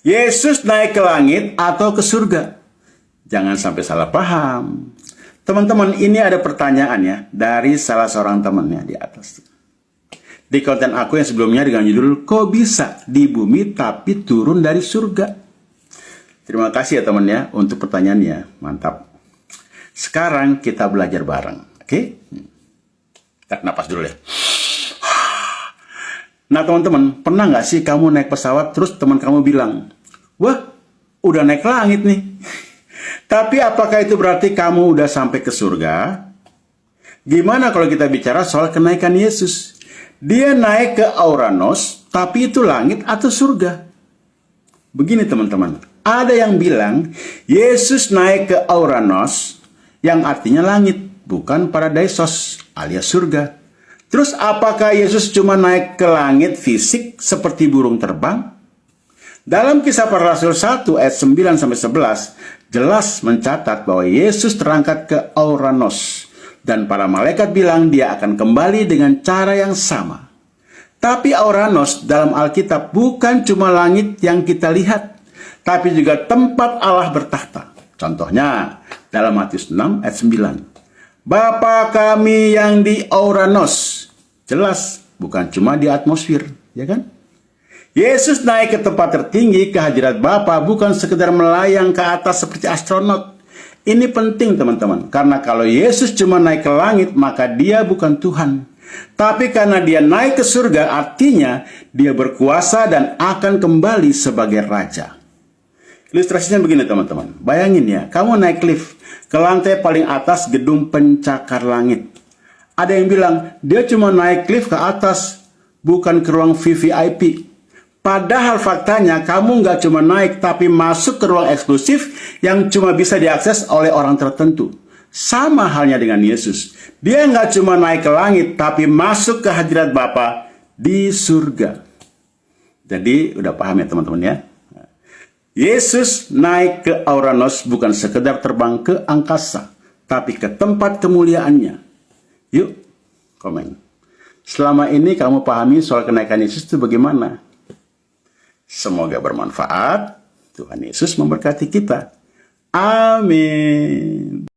Yesus naik ke langit atau ke surga? Jangan sampai salah paham. Teman-teman, ini ada pertanyaan ya dari salah seorang temannya di atas. Di konten aku yang sebelumnya dengan judul, kok bisa di bumi tapi turun dari surga? Terima kasih ya teman ya untuk pertanyaannya. Mantap. Sekarang kita belajar bareng. Oke? Tarik napas dulu ya. Nah teman-teman, pernah nggak sih kamu naik pesawat terus teman kamu bilang, wah udah naik langit nih. Tapi apakah itu berarti kamu udah sampai ke surga? Gimana kalau kita bicara soal kenaikan Yesus? Dia naik ke Auranos, tapi itu langit atau surga? Begini teman-teman, ada yang bilang Yesus naik ke Auranos, yang artinya langit, bukan Paradaisos alias surga. Terus apakah Yesus cuma naik ke langit fisik seperti burung terbang? Dalam Kisah Para Rasul 1 ayat 9-11 jelas mencatat bahwa Yesus terangkat ke Auranos dan para malaikat bilang dia akan kembali dengan cara yang sama. Tapi Auranos dalam Alkitab bukan cuma langit yang kita lihat, tapi juga tempat Allah bertahta. Contohnya dalam Matius 6 ayat 9. Bapa kami yang di Auranos. Jelas, bukan cuma di atmosfer, ya kan? Yesus naik ke tempat tertinggi, ke hadirat Bapa, bukan sekedar melayang ke atas seperti astronot. Ini penting teman-teman, karena kalau Yesus cuma naik ke langit, maka dia bukan Tuhan. Tapi karena dia naik ke surga, artinya dia berkuasa dan akan kembali sebagai Raja. Ilustrasinya begini teman-teman, bayangin ya, kamu naik lift ke lantai paling atas gedung pencakar langit. Ada yang bilang, dia cuma naik lift ke atas, bukan ke ruang VVIP. Padahal faktanya, kamu nggak cuma naik, tapi masuk ke ruang eksklusif yang cuma bisa diakses oleh orang tertentu. Sama halnya dengan Yesus. Dia nggak cuma naik ke langit, tapi masuk ke hadirat Bapa di surga. Jadi, udah paham ya teman-teman ya? Yesus naik ke Auranos bukan sekedar terbang ke angkasa, tapi ke tempat kemuliaannya. Yuk, komen. Selama ini kamu pahami soal kenaikan Yesus itu bagaimana? Semoga bermanfaat. Tuhan Yesus memberkati kita. Amin.